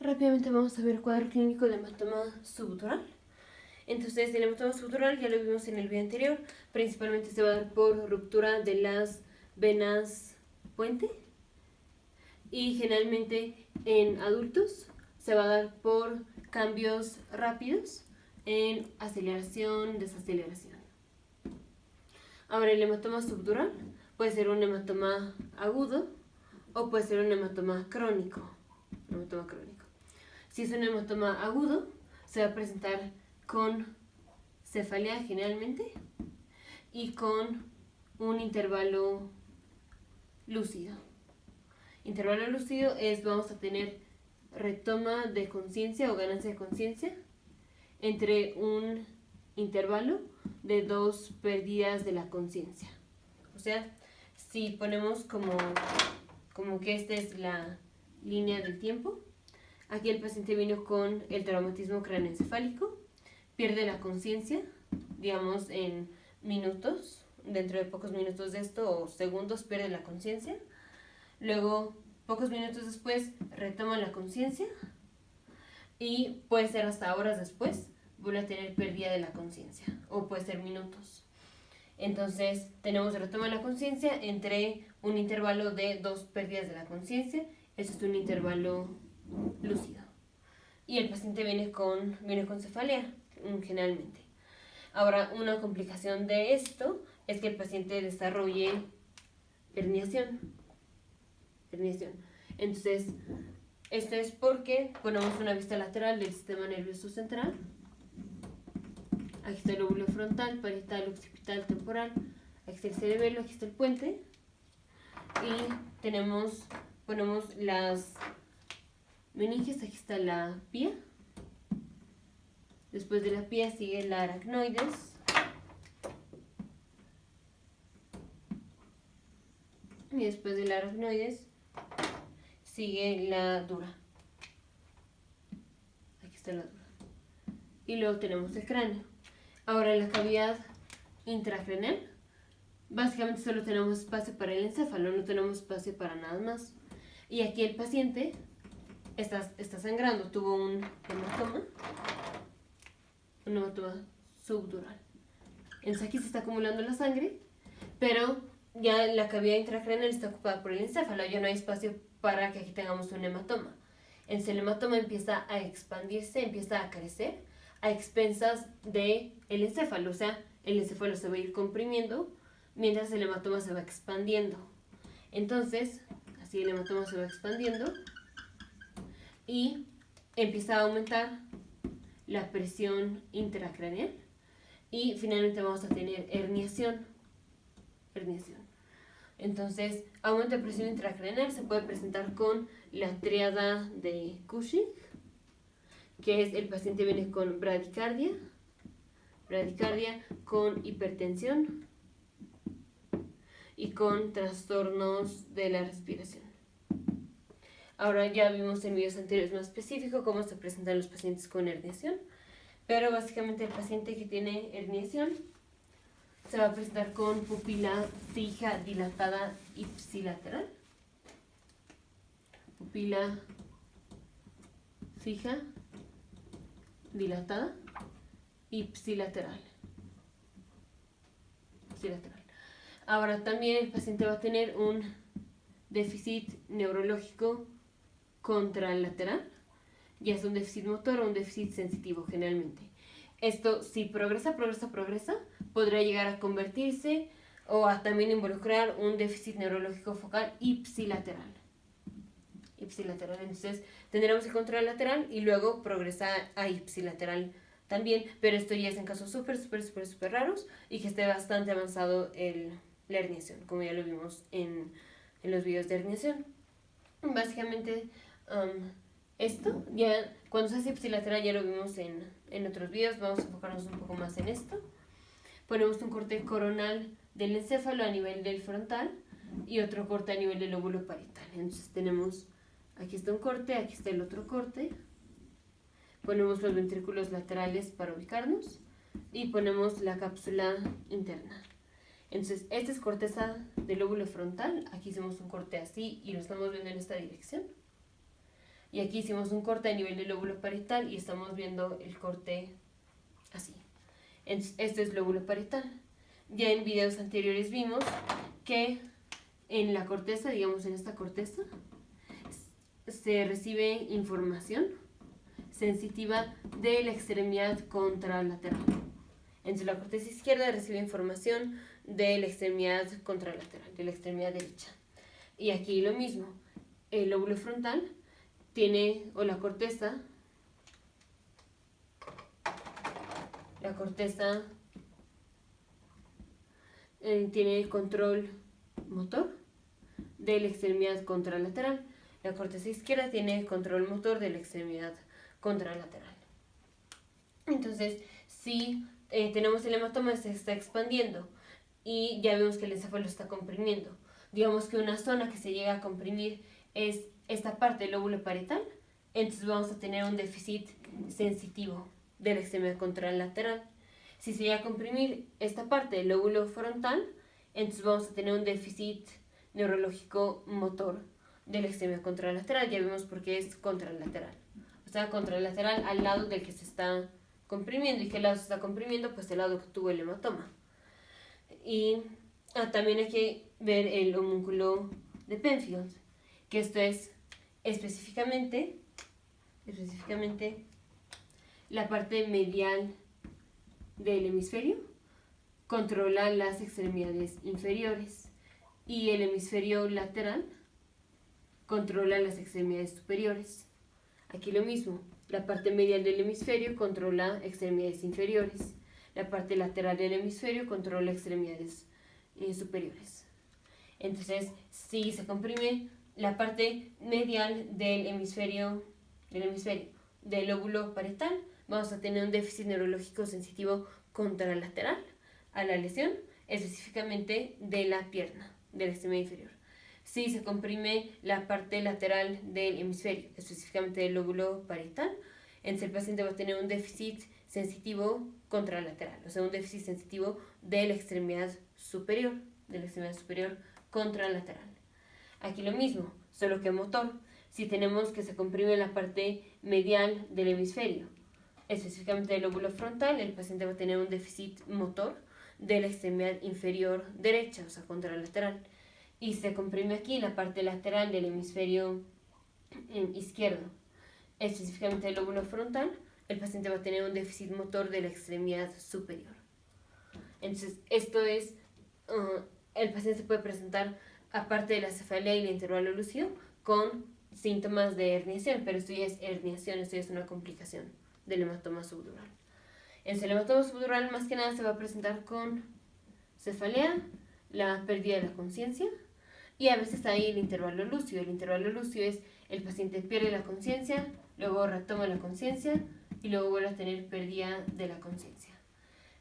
rápidamente vamos a ver el cuadro clínico de hematoma subdural. Entonces, el hematoma subdural ya lo vimos en el video anterior. Principalmente se va a dar por ruptura de las venas puente. Y generalmente en adultos se va a dar por cambios rápidos en aceleración, desaceleración. Ahora, el hematoma subdural puede ser un hematoma agudo o puede ser un hematoma crónico. Si es un hematoma agudo, se va a presentar con cefalea generalmente y con un intervalo lúcido. Intervalo lúcido es, vamos a tener retoma de conciencia o ganancia de conciencia entre un intervalo de 2 pérdidas de la conciencia. O sea, si ponemos como que esta es la línea del tiempo, aquí el paciente vino con el traumatismo craneoencefálico, pierde la conciencia, digamos en minutos, dentro de pocos minutos de esto o segundos pierde la conciencia, luego pocos minutos después retoma la conciencia y puede ser hasta horas después vuelve a tener pérdida de la conciencia o puede ser minutos. Entonces tenemos retoma de la conciencia entre un intervalo de 2 pérdidas de la conciencia, eso es un intervalo lúcido. Y el paciente viene con cefalea, generalmente. Ahora, una complicación de esto es que el paciente desarrolle herniación. Entonces, esto es porque ponemos una vista lateral del sistema nervioso central. Aquí está el lóbulo frontal, parietal, occipital, temporal. Aquí está el cerebelo, aquí está el puente. Y ponemos las meninges, aquí está la pía. Después de la pía sigue la aracnoides. Y después de la aracnoides sigue la dura. Aquí está la dura. Y luego tenemos el cráneo. Ahora, en la cavidad intracraneal, básicamente solo tenemos espacio para el encéfalo, no tenemos espacio para nada más. Y aquí el paciente está sangrando, tuvo un hematoma subdural. Entonces aquí se está acumulando la sangre, pero ya la cavidad intracraneal está ocupada por el encéfalo, ya no hay espacio para que aquí tengamos un hematoma. Entonces el hematoma empieza a expandirse, empieza a crecer a expensas del encéfalo, o sea, el encéfalo se va a ir comprimiendo mientras el hematoma se va expandiendo. Entonces, así el hematoma se va expandiendo y empieza a aumentar la presión intracraneal y finalmente vamos a tener herniación. Entonces, aumento de presión intracraneal se puede presentar con la tríada de Cushing, que es el paciente viene con bradicardia con hipertensión y con trastornos de la respiración. Ahora ya vimos en videos anteriores más específico cómo se presentan los pacientes con herniación, pero básicamente el paciente que tiene herniación se va a presentar con pupila fija, dilatada, ipsilateral. Pupila fija, dilatada, ipsilateral. Ahora también el paciente va a tener un déficit neurológico contralateral, ya es un déficit motor o un déficit sensitivo generalmente. Esto, si progresa, podría llegar a convertirse o a también involucrar un déficit neurológico focal ipsilateral. Entonces, tendremos el contralateral y luego progresa a ipsilateral también, pero esto ya es en casos súper raros y que esté bastante avanzado la herniación, como ya lo vimos en los videos de herniación. Básicamente, esto, ya cuando se hace ipsilateral ya lo vimos en otros videos, vamos a enfocarnos un poco más en esto. Ponemos un corte coronal del encéfalo a nivel del frontal y otro corte a nivel del lóbulo parietal. Entonces tenemos, aquí está un corte, aquí está el otro corte. Ponemos los ventrículos laterales para ubicarnos y ponemos la cápsula interna. Entonces, esta es corteza del lóbulo frontal. Aquí hacemos un corte así y lo estamos viendo en esta dirección. Y aquí hicimos un corte a nivel del lóbulo parietal y estamos viendo el corte así. Este es lóbulo parietal. Ya en videos anteriores vimos que en la corteza, digamos en esta corteza, se recibe información sensitiva de la extremidad contralateral. Entonces la corteza izquierda recibe información de la extremidad contralateral, de la extremidad derecha. Y aquí lo mismo, el lóbulo frontal tiene, o la corteza tiene control motor de la extremidad contralateral. La corteza izquierda tiene control motor de la extremidad contralateral. Entonces, si tenemos el hematoma, se está expandiendo y ya vemos que el encéfalo está comprimiendo. Digamos que una zona que se llega a comprimir es esta parte del lóbulo parietal, entonces vamos a tener un déficit sensitivo de la extremidad contralateral. Si se llega a comprimir esta parte del lóbulo frontal, entonces vamos a tener un déficit neurológico motor de la extremidad contralateral. Ya vemos por qué es contralateral. O sea, contralateral al lado del que se está comprimiendo. ¿Y qué lado se está comprimiendo? Pues el lado que tuvo el hematoma. Y también hay que ver el homúnculo de Penfield, que esto es específicamente la parte medial del hemisferio, controla las extremidades inferiores y el hemisferio lateral controla las extremidades superiores. Aquí lo mismo, la parte medial del hemisferio controla extremidades inferiores, la parte lateral del hemisferio controla extremidades superiores. Entonces, si se comprime la parte medial del hemisferio del lóbulo parietal, vamos a tener un déficit neurológico sensitivo contralateral a la lesión, específicamente de la pierna, de la extremidad inferior. Si se comprime la parte lateral del hemisferio, específicamente del lóbulo parietal, entonces el paciente va a tener un déficit sensitivo contralateral, o sea, un déficit sensitivo de la extremidad superior contralateral. Aquí lo mismo, solo que motor. Si tenemos que se comprime la parte medial del hemisferio, específicamente del lóbulo frontal, el paciente va a tener un déficit motor de la extremidad inferior derecha, o sea, contralateral. Y se comprime aquí la parte lateral del hemisferio izquierdo, específicamente del lóbulo frontal, el paciente va a tener un déficit motor de la extremidad superior. Entonces, esto es, el paciente se puede presentar, aparte de la cefalea y el intervalo lúcido, con síntomas de herniación, pero esto ya es herniación, esto ya es una complicación del hematoma subdural. El hematoma subdural más que nada se va a presentar con cefalea, la pérdida de la conciencia, y a veces está ahí el intervalo lúcido. El intervalo lúcido es el paciente pierde la conciencia, luego retoma la conciencia y luego vuelve a tener pérdida de la conciencia.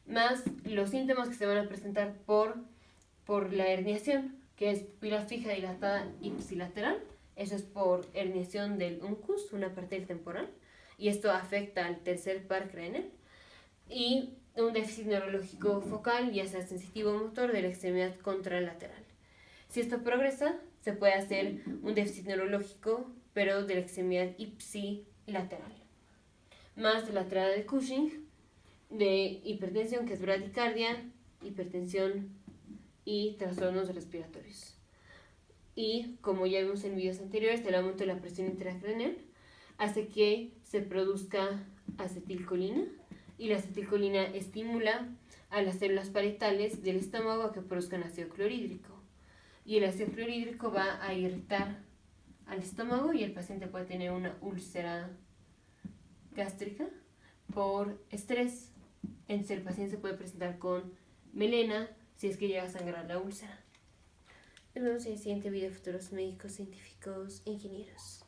Más los síntomas que se van a presentar por la herniación, que es pupila fija dilatada ipsilateral. Eso es por herniación del uncus, una parte del temporal, y esto afecta al tercer par craneal. Y un déficit neurológico focal, ya sea sensitivo o motor, de la extremidad contralateral. Si esto progresa, se puede hacer un déficit neurológico, pero de la extremidad ipsilateral. Más de la triada de Cushing, de hipertensión, que es bradicardia, hipertensión y trastornos respiratorios. Y como ya vimos en videos anteriores, el aumento de la presión intracraneal hace que se produzca acetilcolina, y la acetilcolina estimula a las células parietales del estómago a que produzcan ácido clorhídrico. Y el ácido clorhídrico va a irritar al estómago y el paciente puede tener una úlcera gástrica por estrés. Entonces el paciente se puede presentar con melena si es que llega a sangrar la úlcera. Nos vemos en el siguiente video, futuros médicos, científicos, ingenieros.